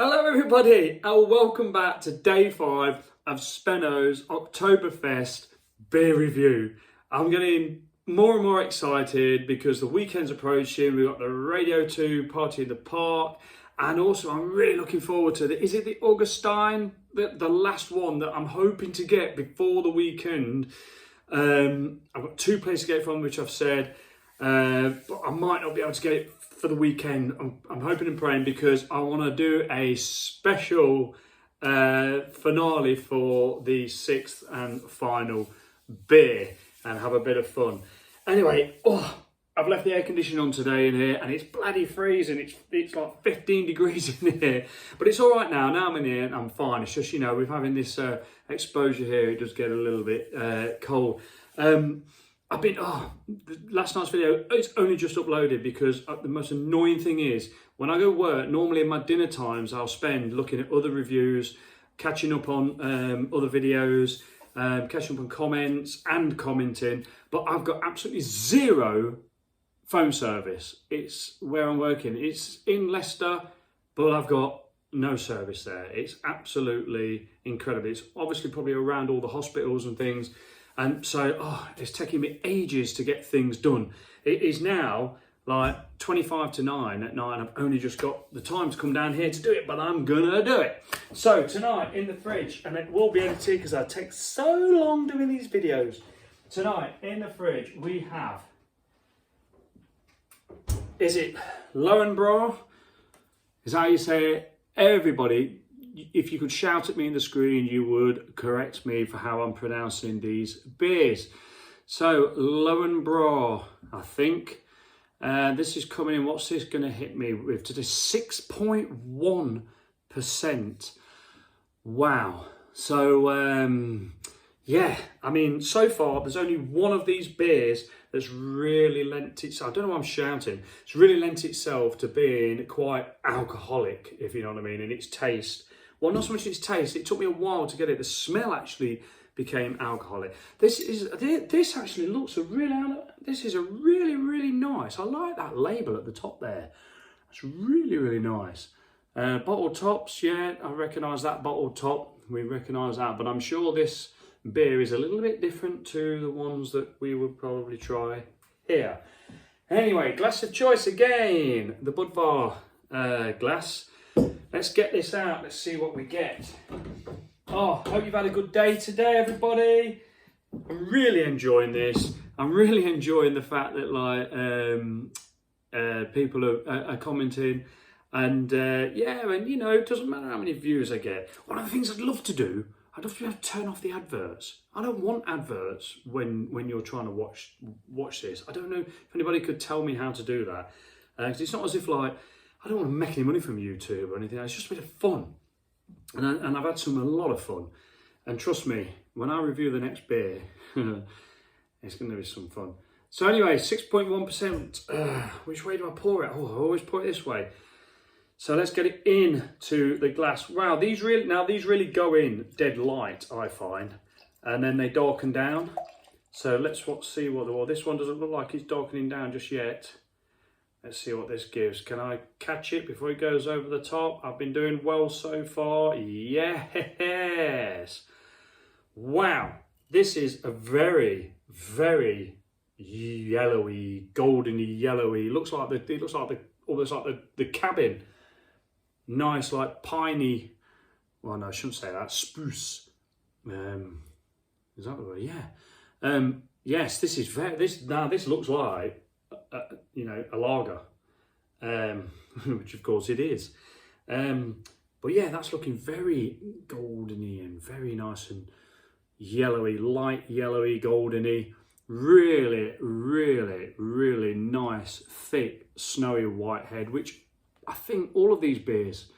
Hello everybody and welcome back to day 5 of Spenno's Oktoberfest beer review. I'm getting more and more excited because the weekend's approaching. We've got the Radio 2 party in the park, and also I'm really looking forward to is it the Augustine, the last one that I'm hoping to get before the weekend. I've got 2 places to get it from, which I've said, but I might not be able to get it for the weekend. I'm hoping and praying because I want to do a special finale for the 6th and final beer and have a bit of fun. Anyway, I've left the air conditioning on today in here and it's bloody freezing. It's like 15 degrees in here, but it's all right now. Now I'm in here and I'm fine. It's just, we're having this exposure here. It does get a little bit cold. Last night's video, it's only just uploaded because the most annoying thing is when I go work, normally in my dinner times, I'll spend looking at other reviews, catching up on other videos, catching up on comments and commenting, but I've got absolutely zero phone service. It's where I'm working. It's in Leicester, but I've got no service there. It's absolutely incredible. It's obviously probably around all the hospitals and things. And so, it's taking me ages to get things done. It is now like 25 to 9 at night. I've only just got the time to come down here to do it, but I'm gonna do it. So tonight in the fridge, and it will be edited because I take so long doing these videos. Tonight in the fridge, we have, is it Lowenbrau? Is that how you say it? Everybody, if you could shout at me in the screen, you would correct me for how I'm pronouncing these beers. So, Lowenbrau, I think. This is coming in, what's this going to hit me with today? 6.1%. Wow. So, yeah, I mean, so far, there's only one of these beers that's really lent itself, I don't know why I'm shouting, it's really lent itself to being quite alcoholic, if you know what I mean, in its taste. Well, not so much its taste, it took me a while to get it. The smell actually became alcoholic. This actually looks this is a really, really nice. I like that label at the top there. It's really, really nice. Bottle tops, yeah, I recognise that bottle top. We recognise that, but I'm sure this beer is a little bit different to the ones that we would probably try here. Anyway, glass of choice again, the Budvar glass. Let's get this out. Let's see what we get. Hope you've had a good day today, everybody. I'm really enjoying this. I'm really enjoying the fact that people are commenting, and it doesn't matter how many views I get. One of the things I'd love to do, I'd love to be able to turn off the adverts. I don't want adverts when you're trying to watch this. I don't know if anybody could tell me how to do that, because it's not as if I don't want to make any money from YouTube or anything. It's just a bit of fun. And I've had a lot of fun. And trust me, when I review the next beer, it's going to be some fun. So anyway, 6.1%. Which way do I pour it? I always pour it this way. So let's get it into the glass. Wow, these really go in dead light, I find. And then they darken down. So let's see what this one doesn't look like it's darkening down just yet. Let's see what this gives. Can I catch it before it goes over the top? I've been doing well so far. Yes. Wow. This is a very, very yellowy, goldeny yellowy. It looks like the cabin. Nice, like piney. Well, no, I shouldn't say that. Spruce. Is that the word? Yeah. Yes. This is this looks like a lager, which of course it is. But yeah, that's looking very goldeny and very nice and yellowy, light yellowy, goldeny. Really, really, really nice, thick, snowy white head, which I think all of these beers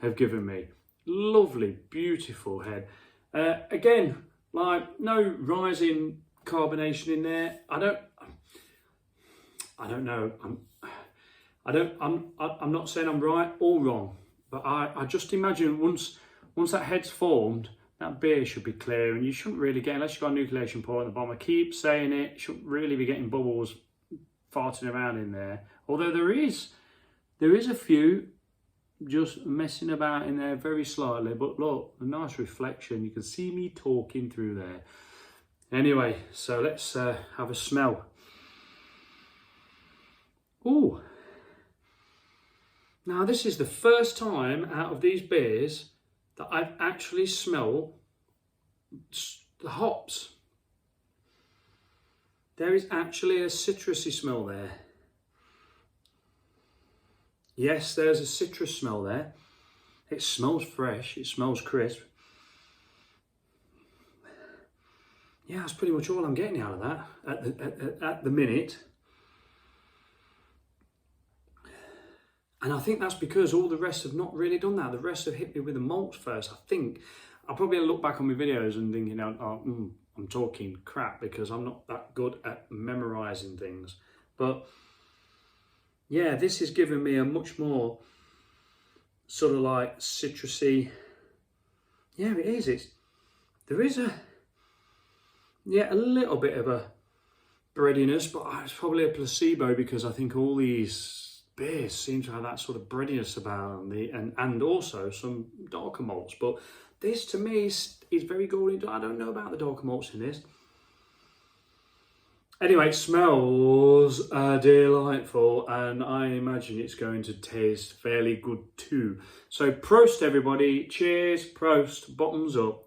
have given me. Lovely, beautiful head. Again, no rising carbonation in there. I don't know. I'm not saying I'm right or wrong, but I just imagine once that head's formed, that beer should be clear, and you shouldn't really get, unless you've got a nucleation pour at the bottom. I keep saying it, you shouldn't really be getting bubbles farting around in there. Although there is a few just messing about in there very slightly, but look, a nice reflection. You can see me talking through there. Anyway, so let's have a smell. Ooh. Now this is the first time out of these beers that I've actually smelled the hops. There is actually a citrusy smell there. Yes, there's a citrus smell there. It smells fresh, it smells crisp. Yeah, that's pretty much all I'm getting out of that at the minute. And I think that's because all the rest have not really done that. The rest have hit me with the malts first. I think I'll probably look back on my videos and thinking, I'm talking crap because I'm not that good at memorising things. But yeah, this is giving me a much more sort of like citrusy. Yeah, it is. There is a little bit of a breadiness, but it's probably a placebo because I think all these beers seem to have that sort of breadiness about them, and also some darker malts. But this to me is very golden. I don't know about the darker malts in this. Anyway, it smells delightful, and I imagine it's going to taste fairly good too. So prost everybody, cheers, prost, bottoms up.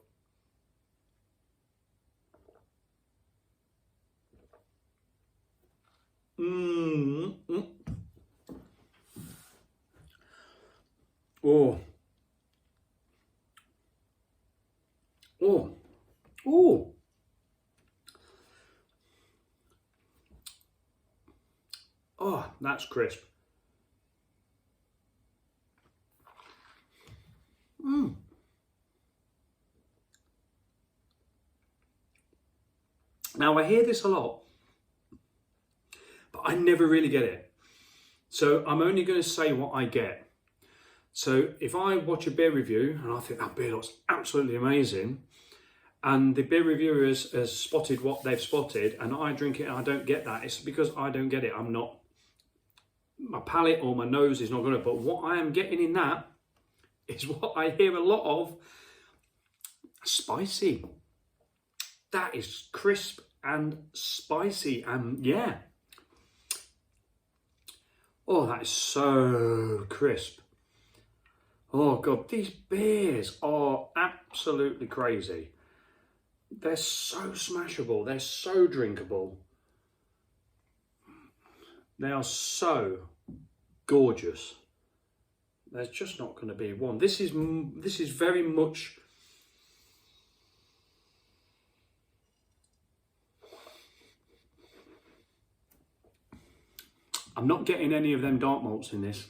Oh. Oh. Oh. Oh, that's crisp. Now I hear this a lot, but I never really get it. So I'm only going to say what I get. So if I watch a beer review and I think that beer looks absolutely amazing, and the beer reviewer has spotted what they've spotted, and I drink it and I don't get that, it's because I don't get it. My palate or my nose is not going to, but what I am getting in that is what I hear a lot of: spicy. That is crisp and spicy, and yeah. Oh, that is so crisp. Oh God, these beers are absolutely crazy. They're so smashable, they're so drinkable. They are so gorgeous. There's just not going to be one. This is very much I'm not getting any of them dark malts in this.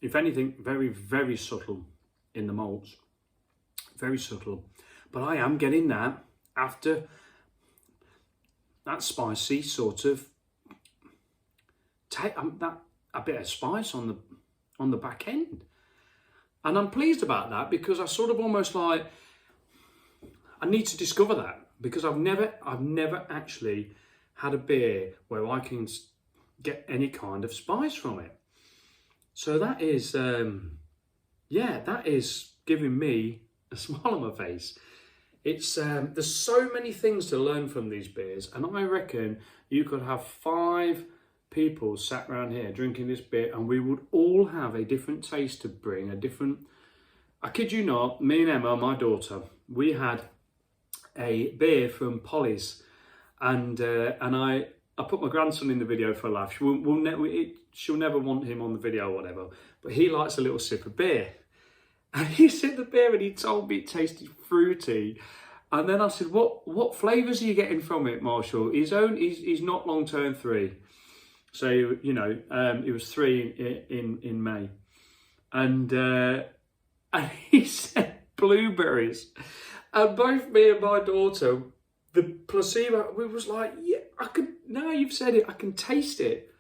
If anything, very, very subtle in the malts. Very subtle. But I am getting that after that spicy sort of a bit of spice on the back end. And I'm pleased about that because I sort of almost like, I need to discover that because I've never actually had a beer where I can get any kind of spice from it. So that is, that is giving me a smile on my face. It's there's so many things to learn from these beers, and I reckon you could have 5 people sat around here drinking this beer, and we would all have a different taste to bring, a different. I kid you not, me and Emma, my daughter, we had a beer from Polly's, and I put my grandson in the video for a laugh. She'll never want him on the video or whatever, but he likes a little sip of beer. And he sipped the beer and he told me it tasted fruity. And then I said, what flavours are you getting from it, Marshall? He's not long turned 3. So, he was 3 in May. And he said blueberries. And both me and my daughter, the placebo, we was like, yeah, now you've said it, I can taste it.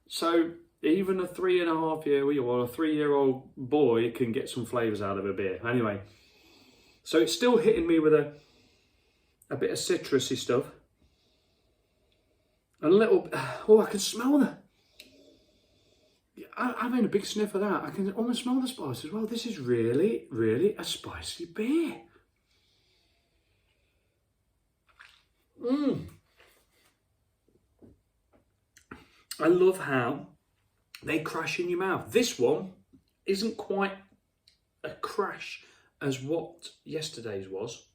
So even a 3.5-year-old or a 3-year-old boy can get some flavours out of a beer. Anyway, so it's still hitting me with a bit of citrusy stuff. And a little, I can smell I'm having a big sniff of that. I can almost smell the spice as well. This is really, really a spicy beer. I love how they crash in your mouth. This one isn't quite a crash as what yesterday's was.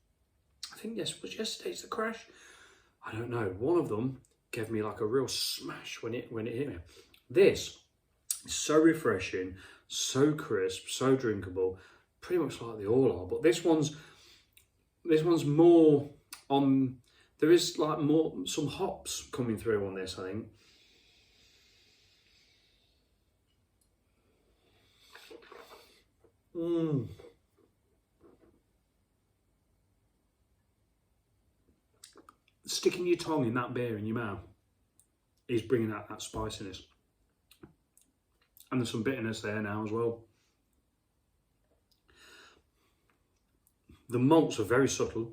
I think was yesterday's the crash. I don't know. One of them gave me like a real smash when it hit me. This is so refreshing, so crisp, so drinkable, pretty much like they all are. But this one's more on. There is like some hops coming through on this, I think. Sticking your tongue in that beer in your mouth is bringing out that spiciness. And there's some bitterness there now as well. The malts are very subtle.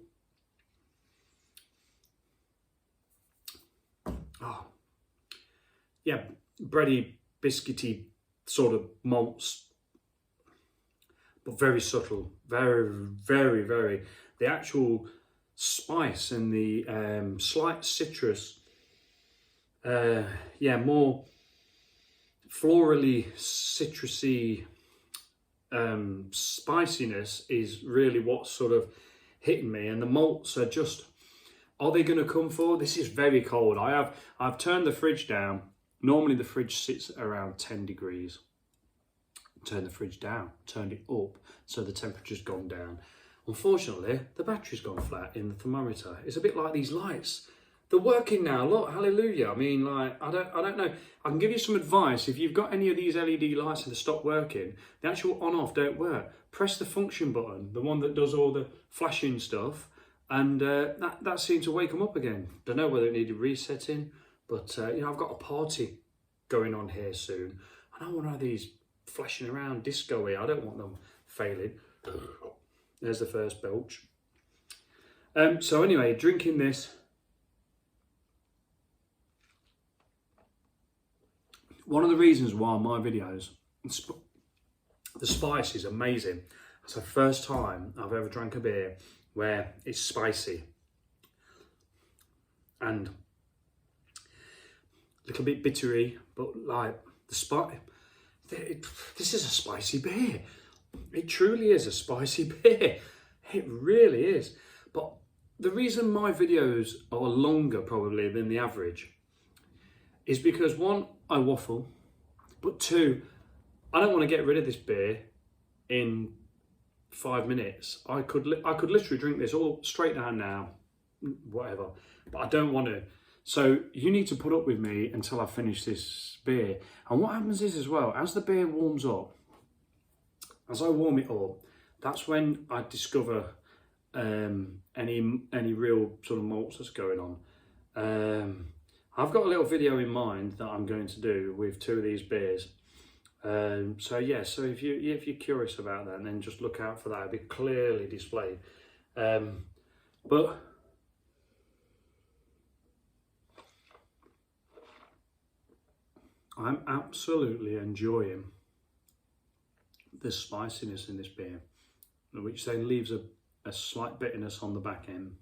Oh, yeah, bready, biscuity sort of malts, but very subtle, very, very, very. The actual spice and the slight citrus, yeah, more florally citrusy spiciness is really what's sort of hitting me. And the malts are just, are they going to come forward? This is very cold. I've turned the fridge down. Normally the fridge sits at around 10 degrees. Turned the fridge down, turned it up, so the temperature's gone down. Unfortunately, the battery's gone flat in the thermometer. It's a bit like these lights. They're working now, look, hallelujah. I mean, like, I don't know. I can give you some advice. If you've got any of these LED lights and they stop working, the actual on-off don't work. Press the function button, the one that does all the flashing stuff, and that seemed to wake them up again. Don't know whether it needed resetting, but, you know, I've got a party going on here soon. I don't want to have these flashing around disco-y. I don't want them failing. There's the first belch. So anyway, drinking this. One of the reasons why my videos, the spice is amazing. It's the first time I've ever drank a beer where it's spicy and a little bit bittery, but like the spice. This is a spicy beer. It truly is a spicy beer. It really is. But the reason my videos are longer probably than the average is because one, I waffle, but two, I don't want to get rid of this beer in 5 minutes. I could literally drink this all straight down now, whatever, but I don't want to. So you need to put up with me until I finish this beer. And what happens is as well, as the beer warms up, as I warm it up, that's when I discover any real sort of malts that's going on. I've got a little video in mind that I'm going to do with 2 of these beers. So yeah, so if you're curious about that, then just look out for that. It'll be clearly displayed. But I'm absolutely enjoying the spiciness in this beer, which then leaves a slight bitterness on the back end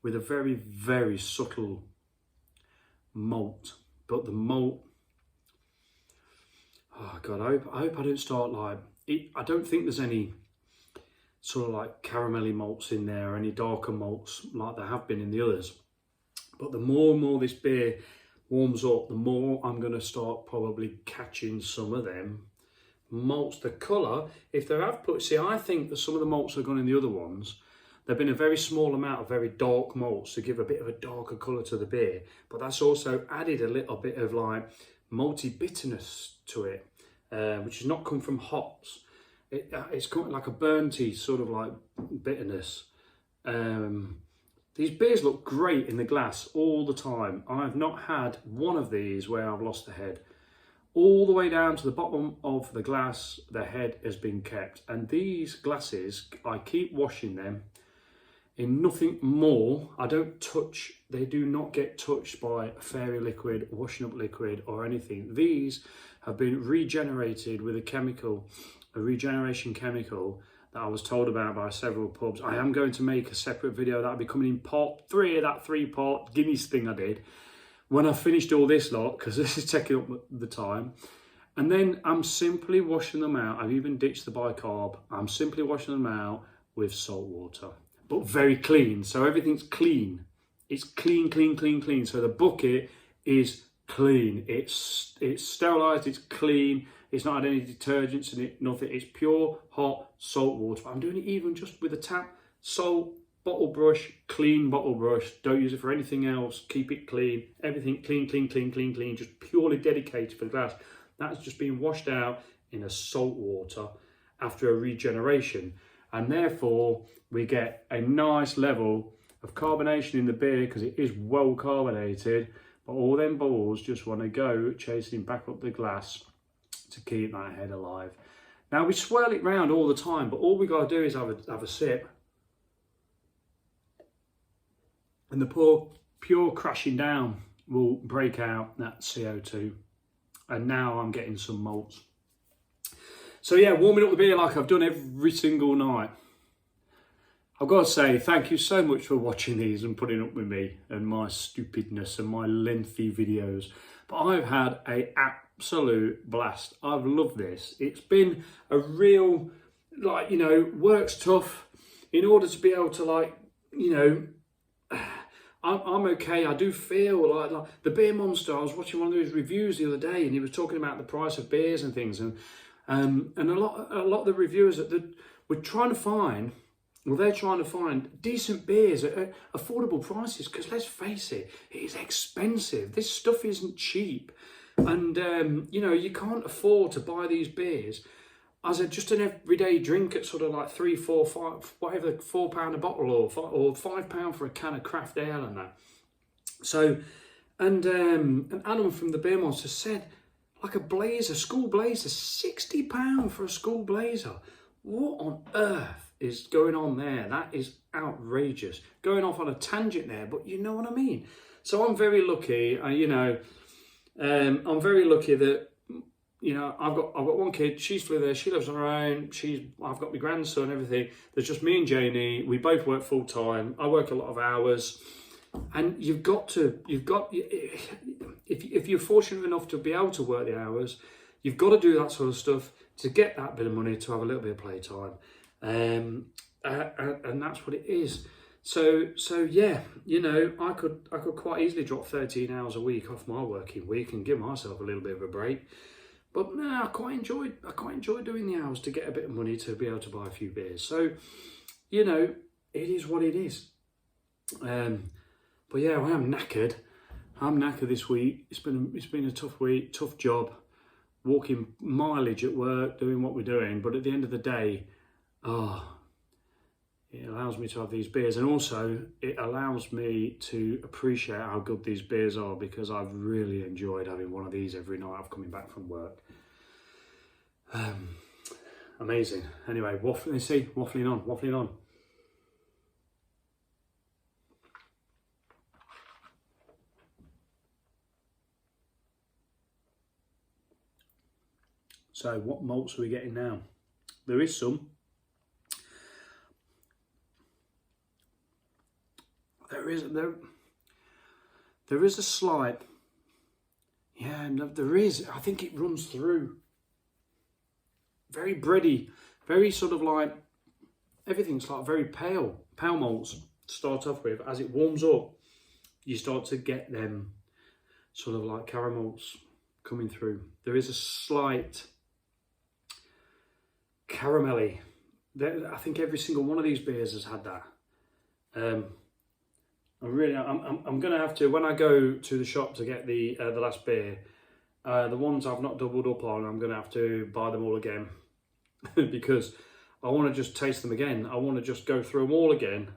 with a very, very subtle malt. But the malt, oh God, I hope I don't start like, I don't think there's any sort of like caramelly malts in there, or any darker malts like there have been in the others. But the more and more this beer warms up, the more I'm going to start probably catching some of them malts. The colour, if they have put, see, I think that some of the malts that have gone in the other ones, there've been a very small amount of very dark malts to give a bit of a darker colour to the beer, but that's also added a little bit of like malty bitterness to it, which has not come from hops. It's got like a burnty sort of like bitterness. These beers look great in the glass all the time. I've not had one of these where I've lost the head. All the way down to the bottom of the glass, the head has been kept. And these glasses, I keep washing them in nothing more. I don't touch, they do not get touched by a fairy liquid, washing up liquid or anything. These have been regenerated with a regeneration chemical that I was told about by several pubs. I am going to make a separate video that'll be coming in part 3 of that 3-part Guinness thing I did when I finished all this lot, because this is taking up the time. And then I'm simply washing them out. I've even ditched the bicarb. I'm simply washing them out with salt water, but very clean. So everything's clean. It's clean, clean, clean, clean. So the bucket is clean. It's sterilised, it's clean. It's not had any detergents in it, nothing. It's pure, hot salt water. I'm doing it even just with a tap, salt, bottle brush, clean bottle brush. Don't use it for anything else. Keep it clean. Everything clean, clean, clean, clean, clean. Just purely dedicated for the glass. That's just being washed out in a salt water after a regeneration. And therefore, we get a nice level of carbonation in the beer because it is well carbonated. But all them bubbles just want to go chasing back up the glass to keep that head alive. Now we swirl it round all the time, but all we got to do is have a sip. And the pure crashing down will break out that CO2. And now I'm getting some malts. So yeah, warming up the beer like I've done every single night. I've got to say thank you so much for watching these and putting up with me and my stupidness and my lengthy videos. But I've had an absolute blast. I've loved this. It's been a real, like, you know, work's tough in order to be able to, like, you know, I'm okay. I do feel like the Beer Monster. I was watching one of those reviews the other day, and he was talking about the price of beers and things, and a lot of the reviewers that were trying to find, well, they're trying to find decent beers at affordable prices. Because let's face it, it is expensive. This stuff isn't cheap, and you know, you can't afford to buy these beers as just an everyday drink at sort of like £3, £4, £5, whatever, £4 a bottle or £5 for a can of craft ale and that. So, and Adam from the Beer Monster said, like a blazer, school blazer, £60 for a school blazer. What on earth is going on there? That is outrageous. Going off on a tangent there, but you know what I mean. So I'm very lucky, you know, I'm very lucky that, you know, I've got one kid. She's with her. She lives on her own. I've got my grandson. Everything. There's just me and Janie. We both work full time. I work a lot of hours, and if you're fortunate enough to be able to work the hours, you've got to do that sort of stuff to get that bit of money to have a little bit of playtime, and that's what it is. So yeah, you know, I could quite easily drop 13 hours a week off my working week and give myself a little bit of a break. But no, I quite enjoy doing the hours to get a bit of money to be able to buy a few beers. So, you know, it is what it is. But yeah, I am knackered. I'm knackered this week. It's been a tough week, tough job, walking mileage at work, doing what we're doing. But at the end of the day, it allows me to have these beers, and also it allows me to appreciate how good these beers are, because I've really enjoyed having one of these every night I've coming back from work. Amazing. Anyway, waffling on. So what malts are we getting now? There is some. There is a slight, yeah, no, there is. I think it runs through. Very bready, very sort of like, everything's like very pale malts to start off with. As it warms up, you start to get them sort of like caramels coming through. There is a slight caramelly. I think every single one of these beers has had that. I'm going to have to, when I go to the shop to get the last beer, the ones I've not doubled up on, I'm going to have to buy them all again because I want to just taste them again. I want to just go through them all again.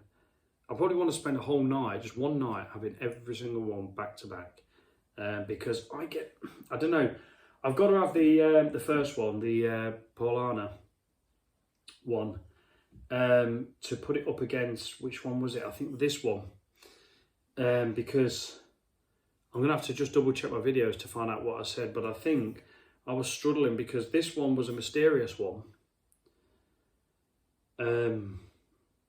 I probably want to spend a whole night, just one night, having every single one back to back, because I don't know, I've got to have the first one, the Paulana one. to put it up against, which one was it? I think this one, because I'm going to have to just double check my videos to find out what I said, but I think I was struggling because this one was a mysterious one.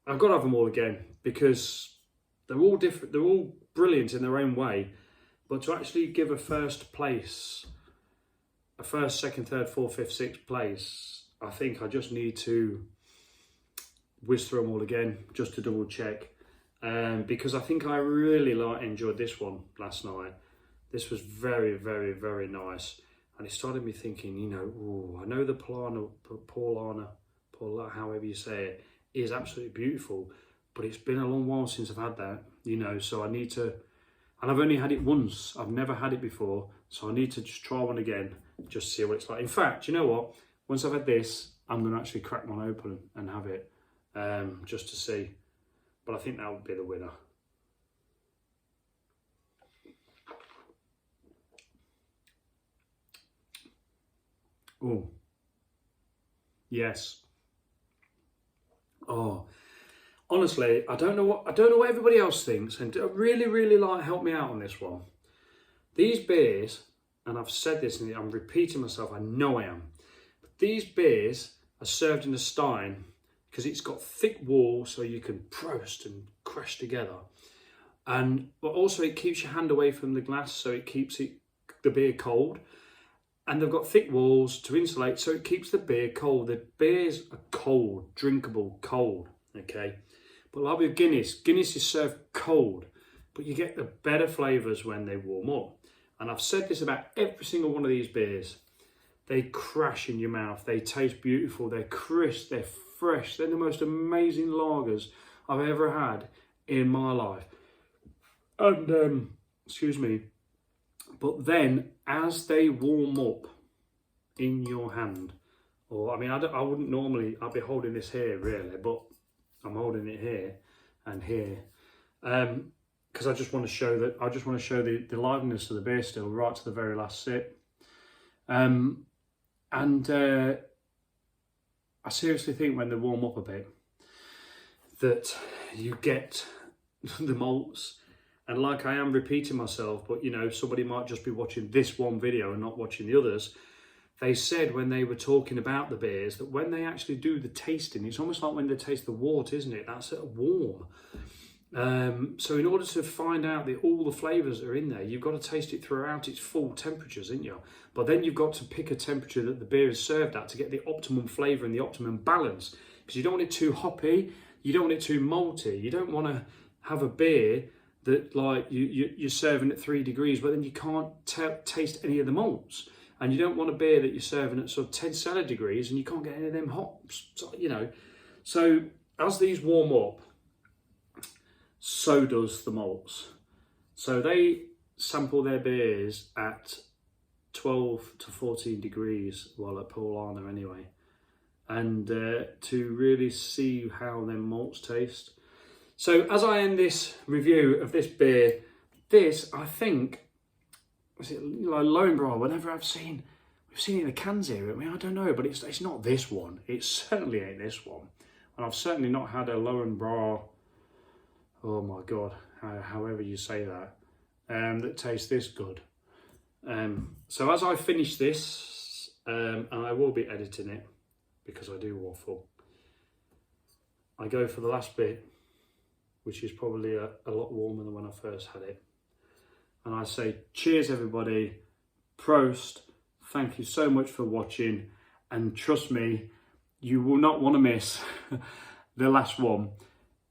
I've got to have them all again because they're all different, they're all brilliant in their own way, but to actually give a first place, a first, second, third, fourth, fifth, sixth place, I think I just need to whiz through them all again just to double check. Because I think I really enjoyed this one last night. This was very, very, very nice. And it started me thinking, you know, ooh, I know the Paulaner, however you say it, is absolutely beautiful, but it's been a long while since I've had that, you know, so I need to, and I've only had it once, I've never had it before, so I need to just try one again, just see what it's like. In fact, you know what, once I've had this, I'm going to actually crack one open and have it, just to see, but I think that would be the winner. Oh, yes. Oh, honestly, I don't know what everybody else thinks, and really help me out on this one. These beers, and I've said this and I'm repeating myself, I know I am, but these beers are served in a stein because it's got thick walls so you can proust and crash together, but also it keeps your hand away from the glass, so it keeps the beer cold. And they've got thick walls to insulate, so it keeps the beer cold. The beers are cold, drinkable, cold, okay? But like with Guinness is served cold, but you get the better flavours when they warm up. And I've said this about every single one of these beers. They crash in your mouth. They taste beautiful. They're crisp. They're fresh. They're the most amazing lagers I've ever had in my life. And, excuse me. But then, as they warm up in your hand, or I mean, I wouldn't normally, I'd be holding this here really, but I'm holding it here and here, because I just want to show the liveliness of the beer still right to the very last sip. I seriously think when they warm up a bit, that you get the malts. And like I am repeating myself, but you know, somebody might just be watching this one video and not watching the others. They said when they were talking about the beers that when they actually do the tasting, it's almost like when they taste the wort, isn't it? That's warm. So in order to find out all the flavours that are in there, you've got to taste it throughout its full temperatures, isn't you? But then you've got to pick a temperature that the beer is served at to get the optimum flavour and the optimum balance. Because you don't want it too hoppy, you don't want it too malty, you don't want to have a beer that like you're serving at 3 degrees, but then you can't taste any of the malts. And you don't want a beer that you're serving at sort of 10 cellar degrees and you can't get any of them hops, so, you know. So as these warm up, so does the malts. So they sample their beers at 12 to 14 degrees, well at Paulaner anyway, and to really see how their malts taste. So as I end this review of this beer, this I think, was it like Lowenbrau, whenever we've seen it in the cans here, I mean, I don't know, but it's not this one. It certainly ain't this one. And I've certainly not had a Lowenbrau, oh my God, however you say that, that tastes this good. So as I finish this, and I will be editing it because I do waffle, I go for the last bit, which is probably a lot warmer than when I first had it. And I say, cheers everybody, Prost, thank you so much for watching, and trust me, you will not want to miss the last one.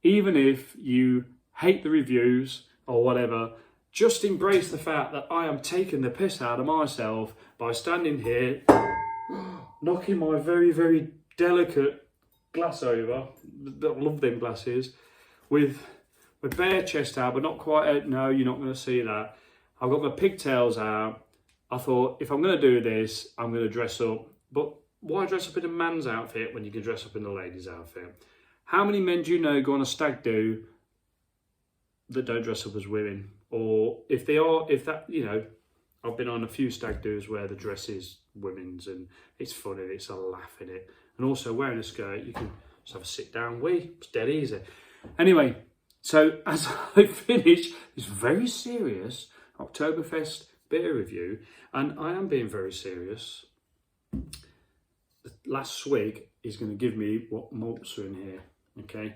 Even if you hate the reviews or whatever, just embrace the fact that I am taking the piss out of myself by standing here, knocking my very, very delicate glass over, I love them glasses, with my bare chest out, but not quite, no, you're not going to see that. I've got my pigtails out. I thought, if I'm going to do this, I'm going to dress up. But why dress up in a man's outfit when you can dress up in a lady's outfit? How many men do you know go on a stag do that don't dress up as women? Or if they are, if that, you know, I've been on a few stag do's where the dress is women's and it's funny, it's a laugh in it. And also wearing a skirt, you can Just have a sit down wee. It's dead easy. Anyway, so as I finish this very serious Oktoberfest beer review, and I am being very serious, the last swig is going to give me what malts are in here, okay?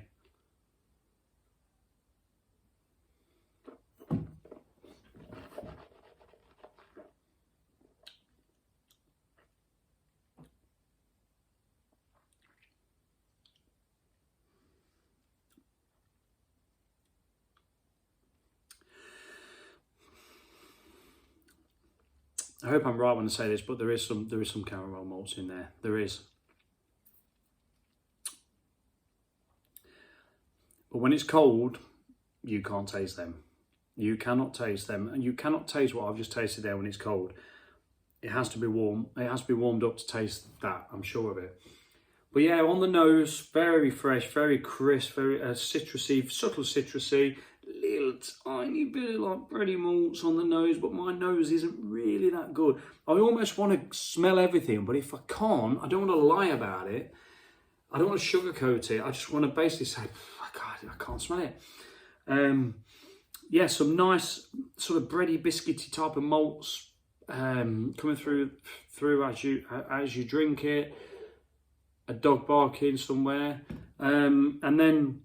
I hope I'm right when I say this, but there is some caramel malts in there. There is. But when it's cold, you can't taste them. You cannot taste them, and you cannot taste what I've just tasted there when it's cold. It has to be warm. It has to be warmed up to taste that, I'm sure of it. But yeah, on the nose, very fresh, very crisp, very citrusy, subtle citrusy. Little tiny bit of like bready malts on the nose, but my nose isn't really that good. I almost want to smell everything, but if I can't, I don't want to lie about it. I don't want to sugarcoat it. I just want to basically say, God, I can't smell it. Yeah, some nice sort of bready, biscuity type of malts coming through as you drink it. A dog barking somewhere, and then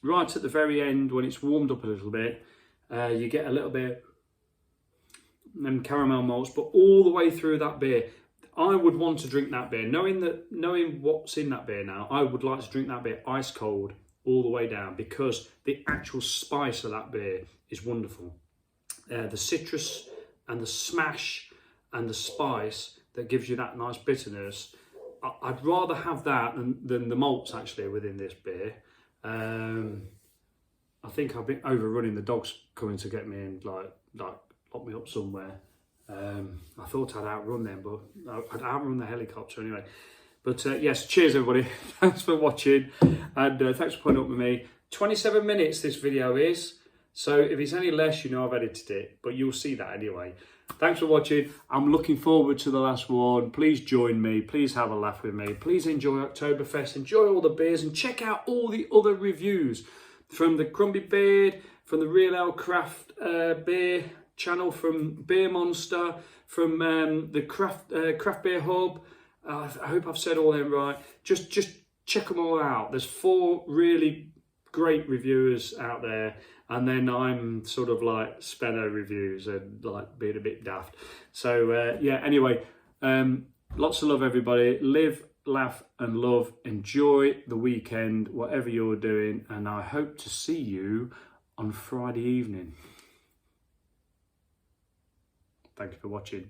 right at the very end, when it's warmed up a little bit, you get a little bit them caramel malts, but all the way through that beer. I would want to drink that beer, knowing what's in that beer now. I would like to drink that beer ice cold all the way down, because the actual spice of that beer is wonderful. The citrus and the smash and the spice that gives you that nice bitterness. I'd rather have that than the malts actually within this beer. I think I've been overrunning. The dog's coming to get me and like lock me up somewhere. I thought I'd outrun them, but I'd outrun the helicopter anyway. But yes, cheers everybody. Thanks for watching, and thanks for putting up with me. 27 minutes this video is, so if it's any less, you know I've edited it, but you'll see that anyway. Thanks for watching. I'm looking forward to the last one. Please join me. Please have a laugh with me. Please enjoy Oktoberfest. Enjoy all the beers, and check out all the other reviews from the Crumbly Beard, from the Real Ale Craft Beer channel, from Beer Monster, from the Craft Beer Hub. I hope I've said all them right. Just check them all out. There's 4 really great reviewers out there. And then I'm sort of like Spenno reviews and like being a bit daft. So yeah, anyway, lots of love everybody. Live, laugh and love. Enjoy the weekend, whatever you're doing. And I hope to see you on Friday evening. Thank you for watching.